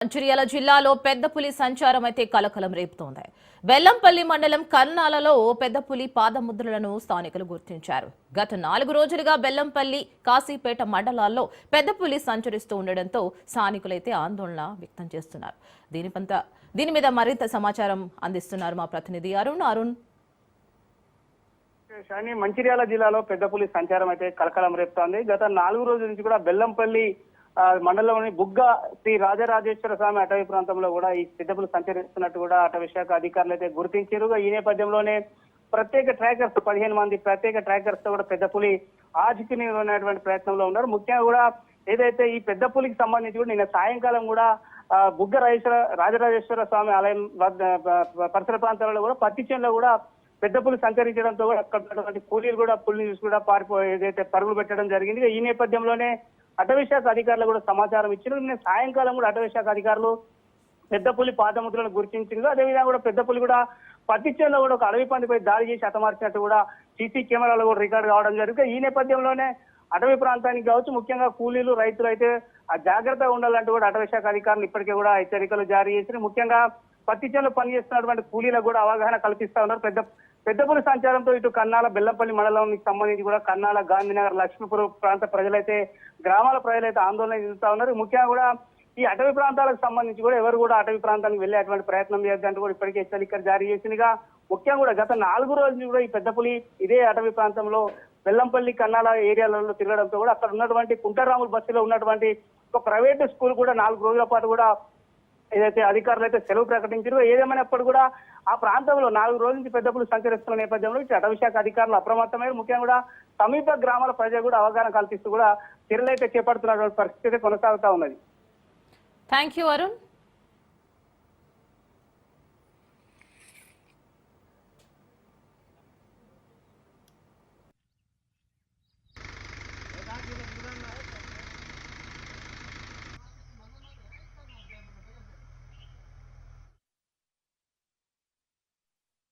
మంచిర్యాల జిల్లాలో పెద్ద పులి సంచారం అయితే కలకలం రేపుతోంది. బెల్లంపల్లి మండలం కర్నాలలో పెద్ద పులి పాదముద్రలను స్థానికులు గుర్తించారు. గత 4 రోజులుగా బెల్లంపల్లి, కాశీపేట మండలాల్లో పెద్ద పులి సంచరిస్తూ ఉండడంతో స్థానికులైతే ఆందోళన వ్యక్తం చేస్తున్నారు. దీని మీద మరింత సమాచారం అందిస్తున్నారు మా ప్రతినిధి అరుణ్. మంచిర్యాల జిల్లాలో పెద్ద పులి సంచారం అయితే కలకలం రేపుతోంది. గత 4 రోజుల నుంచి కూడా బెల్లంపల్లి మండలంలోని బుగ్గ శ్రీ రాజరాజేశ్వర స్వామి అటవీ ప్రాంతంలో కూడా ఈ పెద్దపులు సంచరిస్తున్నట్టు కూడా అటవీ శాఖ అధికారులు అయితే గుర్తించారు. ఈ నేపథ్యంలోనే ప్రత్యేక ట్రాకర్స్ 15 మంది ప్రత్యేక ట్రాకర్స్ తో కూడా పెద్ద పులి ఆచికి ఉన్నటువంటి ప్రయత్నంలో ఉన్నారు. ముఖ్యంగా కూడా ఏదైతే ఈ పెద్ద పులికి సంబంధించి కూడా నిన్న సాయంకాలం కూడా బుగ్గ రాజరాజేశ్వర స్వామి ఆలయం పరిసర ప్రాంతాలలో కూడా పత్తి చేనులో కూడా పెద్ద పులి సంచరించడంతో కూడా అక్కడ కూలీలు కూడా పులిని చూసి కూడా ఏదైతే పరుగులు పెట్టడం జరిగింది. ఈ నేపథ్యంలోనే అటవీ శాఖ అధికారులు కూడా సమాచారం ఇచ్చారు. నిన్న సాయంకాలం కూడా అటవీ శాఖ అధికారులు పెద్ద పులి పాదముద్రలను గుర్తించారు. అదేవిధంగా కూడా పెద్ద పులి కూడా పత్తి చేనులో కూడా ఒక అడవి పందిపై దాడి చేసి హతమార్చినట్టు కూడా సీసీ కెమెరాలో కూడా రికార్డు కావడం జరిగింది. ఈ నేపథ్యంలోనే అటవీ ప్రాంతానికి కావచ్చు, ముఖ్యంగా కూలీలు, రైతులు అయితే జాగ్రత్తగా ఉండాలంటూ కూడా అటవీ శాఖ అధికారులు ఇప్పటికే కూడా హెచ్చరికలు జారీ చేశారు. ముఖ్యంగా పత్తి చేనులో పనిచేస్తున్నటువంటి కూలీలకు కూడా అవగాహన కల్పిస్తా ఉన్నారు. పెద్ద పులి సంచారంతో ఇటు కన్నాల, బెల్లంపల్లి మండలానికి సంబంధించి కూడా కన్నాల, గాంధీనగర్, లక్ష్మీపురం ప్రాంత ప్రజలైతే, గ్రామాల ప్రజలైతే ఆందోళన చెందుతా ఉన్నారు. ముఖ్యంగా కూడా ఈ అటవీ ప్రాంతాలకు సంబంధించి కూడా ఎవరు కూడా అటవీ ప్రాంతానికి వెళ్ళేటువంటి ప్రయత్నం చేయొద్దంటూ కూడా ఇప్పటికే హెచ్చరికలు జారీ చేసిందిగా. ముఖ్యంగా కూడా గత 4 రోజులు కూడా ఈ పెద్ద పులి ఇదే అటవీ ప్రాంతంలో బెల్లంపల్లి, కన్నాల ఏరియాలలో తిరగడంతో కూడా అక్కడ ఉన్నటువంటి కుంటరాముల బస్సులో ఉన్నటువంటి ఒక ప్రైవేట్ స్కూల్ కూడా 4 రోజుల పాటు కూడా ఏదైతే అధికారులు అయితే సెలవు ప్రకటించారో, ఏదేమైనప్పుడు కూడా ఆ ప్రాంతంలో 4 రోజుల నుంచి పెద్ద పులి సంచరిస్తున్న నేపథ్యంలో అటవీ శాఖ అధికారులు అప్రమత్తమయ్యారు. ముఖ్యంగా కూడా సమీప గ్రామాల ప్రజలు కూడా అవగాహన కల్పిస్తూ కూడా చర్యలు అయితే చేపడుతున్నటువంటి పరిస్థితి కొనసాగుతా ఉన్నది. Thank you Arun.